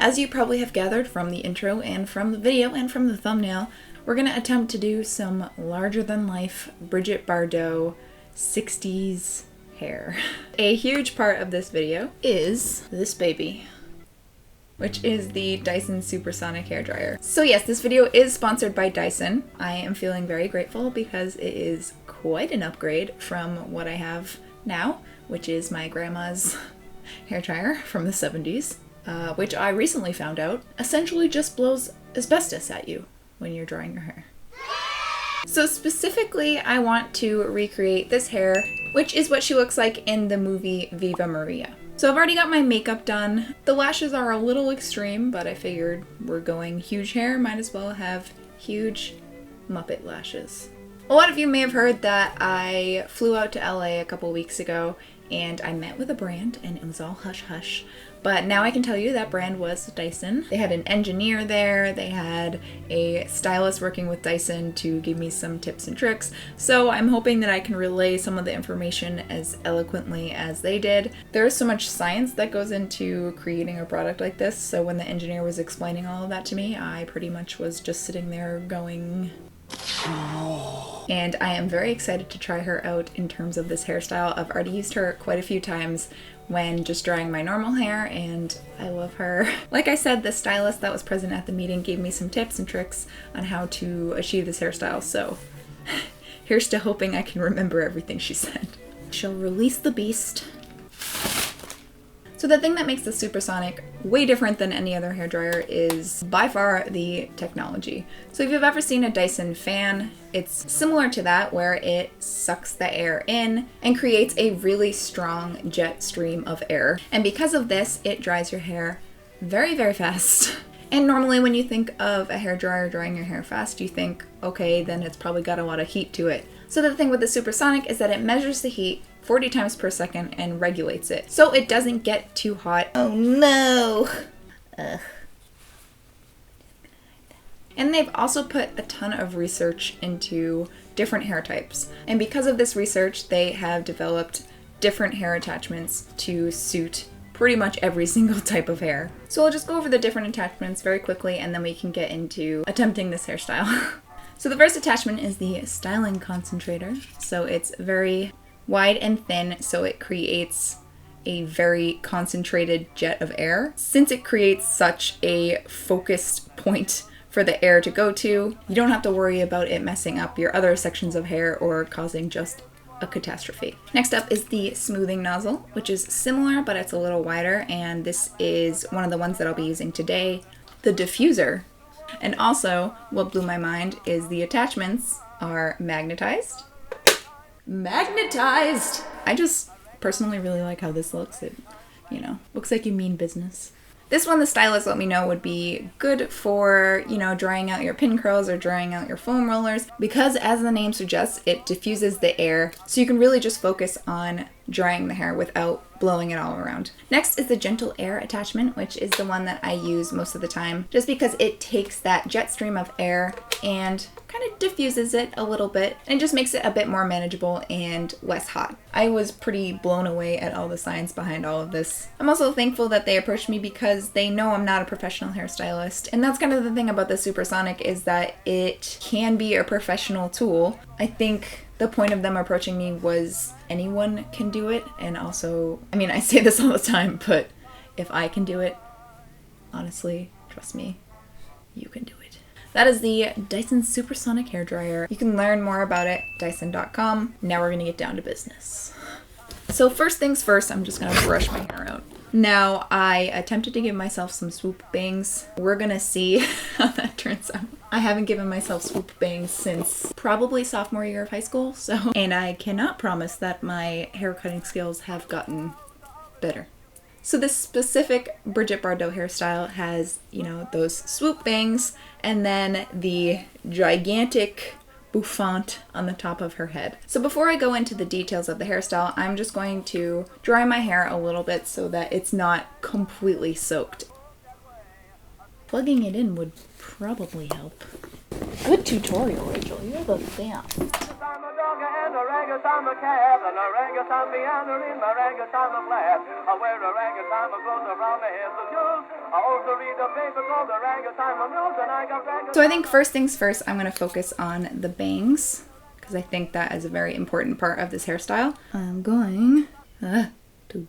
As you probably have gathered from the intro and from the video and from the thumbnail, we're going to attempt to do some larger than life Brigitte Bardot 60s hair. A huge part of this video is this baby, which is the Dyson Supersonic hairdryer. So yes, this video is sponsored by Dyson. I am feeling very grateful because it is quite an upgrade from what I have now, which is my grandma's hairdryer from the 70s, which I recently found out essentially just blows asbestos at you when you're drying your hair. So specifically, I want to recreate this hair, which is what she looks like in the movie Viva Maria. So I've already got my makeup done. The lashes are a little extreme, but I figured we're going huge hair, might as well have huge Muppet lashes. A lot of you may have heard that I flew out to LA a couple weeks ago and I met with a brand and it was all hush hush. But now I can tell you that brand was Dyson. They had an engineer there, they had a stylist working with Dyson to give me some tips and tricks. So I'm hoping that I can relay some of the information as eloquently as they did. There is so much science that goes into creating a product like this, so when the engineer was explaining all of that to me, I pretty much was just sitting there going... And I am very excited to try her out in terms of this hairstyle. I've already used her quite a few times when just drying my normal hair, and I love her. Like I said, the stylist that was present at the meeting gave me some tips and tricks on how to achieve this hairstyle, so here's to hoping I can remember everything she said. She'll release the beast. So the thing that makes the Supersonic way different than any other hairdryer is by far the technology. So if you've ever seen a Dyson fan, it's similar to that, where it sucks the air in and creates a really strong jet stream of air. And because of this, it dries your hair very, very fast. And normally when you think of a hairdryer drying your hair fast, you think, okay, then it's probably got a lot of heat to it. So the thing with the Supersonic is that it measures the heat 40 times per second and regulates it, so it doesn't get too hot. Oh no! Ugh. And they've also put a ton of research into different hair types. And because of this research, they have developed different hair attachments to suit pretty much every single type of hair. So I'll just go over the different attachments very quickly and then we can get into attempting this hairstyle. So the first attachment is the styling concentrator. So it's very wide and thin, so it creates a very concentrated jet of air. Since it creates such a focused point for the air to go to, you don't have to worry about it messing up your other sections of hair or causing just a catastrophe. Next up is the smoothing nozzle, which is similar, but it's a little wider, and this is one of the ones that I'll be using today. The diffuser. And also, what blew my mind is the attachments are magnetized. Magnetized! I just personally really like how this looks. It, you know, looks like you mean business. This one, the stylist let me know would be good for, you know, drying out your pin curls or drying out your foam rollers, because as the name suggests, it diffuses the air, so you can really just focus on drying the hair without blowing it all around. Next is the gentle air attachment, which is the one that I use most of the time, just because it takes that jet stream of air and kind of diffuses it a little bit and just makes it a bit more manageable and less hot. I was pretty blown away at all the science behind all of this. I'm also thankful that they approached me because they know I'm not a professional hairstylist, and that's kind of the thing about the Supersonic, is that it can be a professional tool. I think the point of them approaching me was anyone can do it, and also, I mean, I say this all the time, but if I can do it, honestly, trust me, you can do it. That is the Dyson Supersonic hairdryer. You can learn more about it at Dyson.com. Now we're gonna get down to business. So first things first, I'm just gonna brush my hair out. Now, I attempted to give myself some swoop bangs. We're gonna see how that turns out. I haven't given myself swoop bangs since probably sophomore year of high school, and I cannot promise that my hair cutting skills have gotten better. So this specific Brigitte Bardot hairstyle has, you know, those swoop bangs and then the gigantic bouffant on the top of her head. So before I go into the details of the hairstyle, I'm just going to dry my hair a little bit so that it's not completely soaked. Plugging it in would probably help. Good tutorial, Rachel. You're the best. ragtime cap and a ragtime piano in my ragtime flat. I wear a ragtime clothes around my head, so shoes. I also read a paper called the ragtime news, and I got ragtime. So I think first things first, I'm going to focus on the bangs, because I think that is a very important part of this hairstyle. I'm going to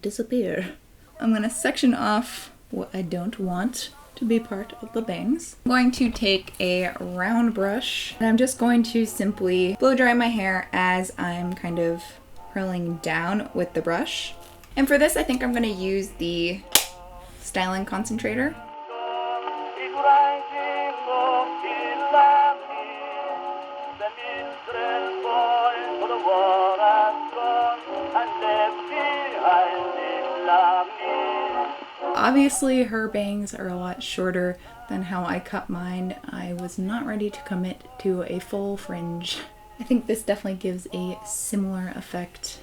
disappear. I'm going to section off what I don't want to be part of the bangs. I'm going to take a round brush and I'm just going to simply blow dry my hair as I'm kind of curling down with the brush. And for this, I think I'm going to use the styling concentrator. Obviously, her bangs are a lot shorter than how I cut mine. I was not ready to commit to a full fringe. I think this definitely gives a similar effect.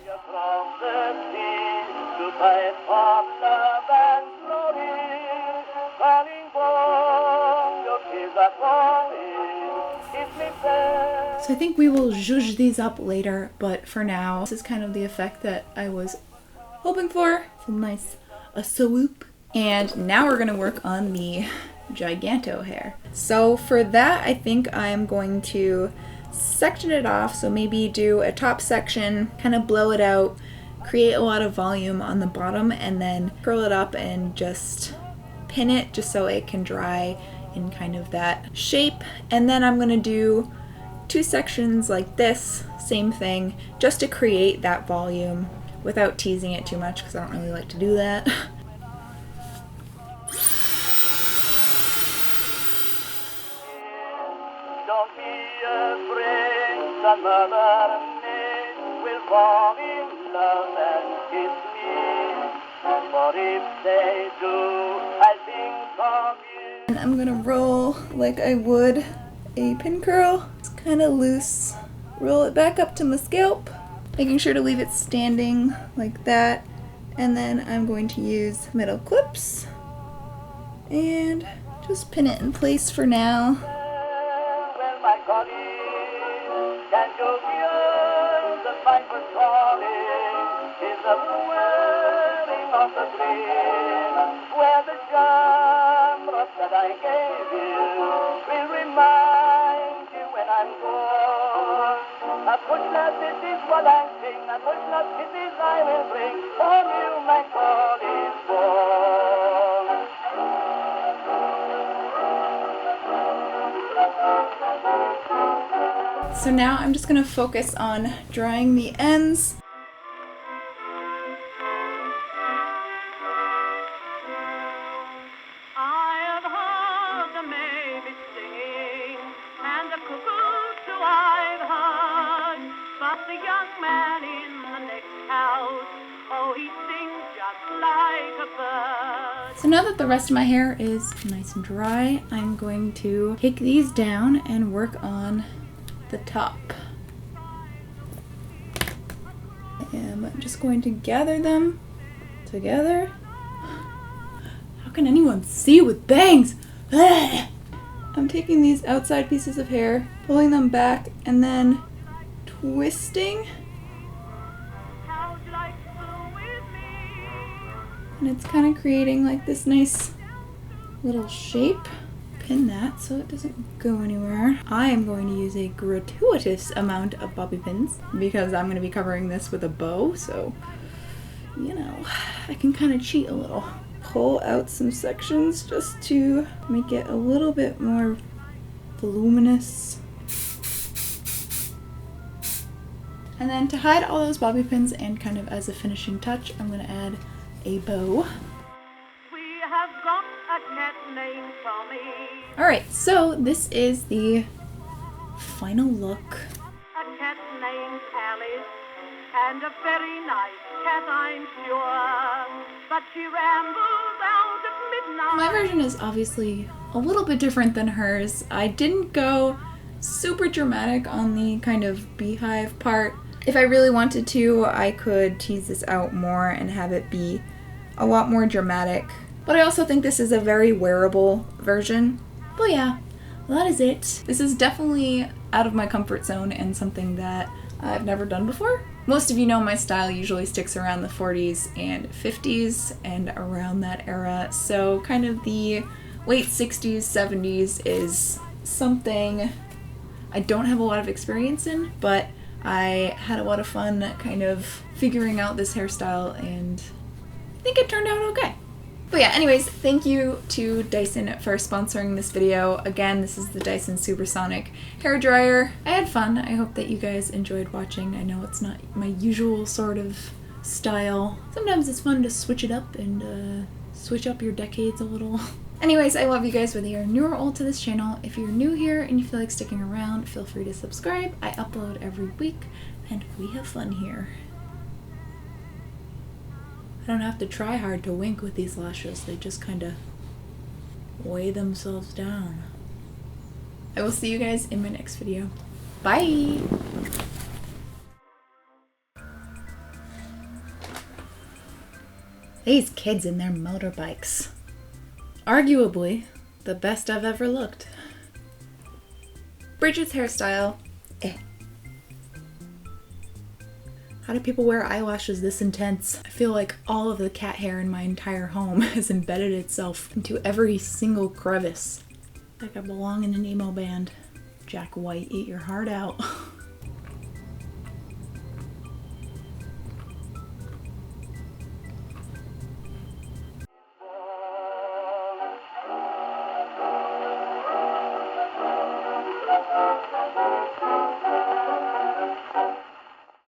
So I think we will zhuzh these up later, but for now, this is kind of the effect that I was hoping for. Some nice swoop. And now we're gonna work on the giganto hair. So for that, I think I'm going to section it off. So maybe do a top section, kind of blow it out, create a lot of volume on the bottom, and then curl it up and just pin it just so it can dry in kind of that shape. And then I'm gonna do two sections like this, same thing, just to create that volume without teasing it too much, because I don't really like to do that. And I'm gonna roll like I would a pin curl. It's kind of loose. Roll it back up to my scalp, making sure to leave it standing like that. And then I'm going to use metal clips and just pin it in place for now. Where the genres that I gave you will remind you when I'm gone. A push-up, this is what I sing. A push-up, kisses I will bring. For you, my call is born. So now I'm just gonna focus on drying the ends. So now that the rest of my hair is nice and dry, I'm going to take these down and work on the top. And I'm just going to gather them together. How can anyone see with bangs? Ugh! I'm taking these outside pieces of hair, pulling them back, and then twisting. And it's kind of creating like this nice little shape. Pin that so it doesn't go anywhere. I am going to use a gratuitous amount of bobby pins because I'm going to be covering this with a bow, so you know, I can kind of cheat a little. Pull out some sections just to make it a little bit more voluminous. And then to hide all those bobby pins and kind of as a finishing touch, I'm going to add a bow. We have got a cat named Tommy. Alright, so this is the final look. A cat named Alice, and a very nice cat, I'm sure. But she rambles out at midnight. My version is obviously a little bit different than hers. I didn't go super dramatic on the kind of beehive part. If I really wanted to, I could tease this out more and have it be a lot more dramatic. But I also think this is a very wearable version. But yeah, that is it. This is definitely out of my comfort zone and something that I've never done before. Most of you know my style usually sticks around the 40s and 50s and around that era, so kind of the late 60s, 70s is something I don't have a lot of experience in, but I had a lot of fun kind of figuring out this hairstyle and I think it turned out okay. But yeah, anyways, thank you to Dyson for sponsoring this video. Again, this is the Dyson Supersonic hairdryer. I had fun. I hope that you guys enjoyed watching. I know it's not my usual sort of style. Sometimes it's fun to switch it up and switch up your decades a little. Anyways, I love you guys whether you're new or old to this channel. If you're new here and you feel like sticking around, feel free to subscribe. I upload every week and we have fun here. I don't have to try hard to wink with these lashes. They just kind of weigh themselves down. I will see you guys in my next video. Bye! These kids and their motorbikes. Arguably the best I've ever looked. Bridget's hairstyle, eh. How do people wear eyelashes this intense? I feel like all of the cat hair in my entire home has embedded itself into every single crevice. Like I belong in an emo band. Jack White, eat your heart out.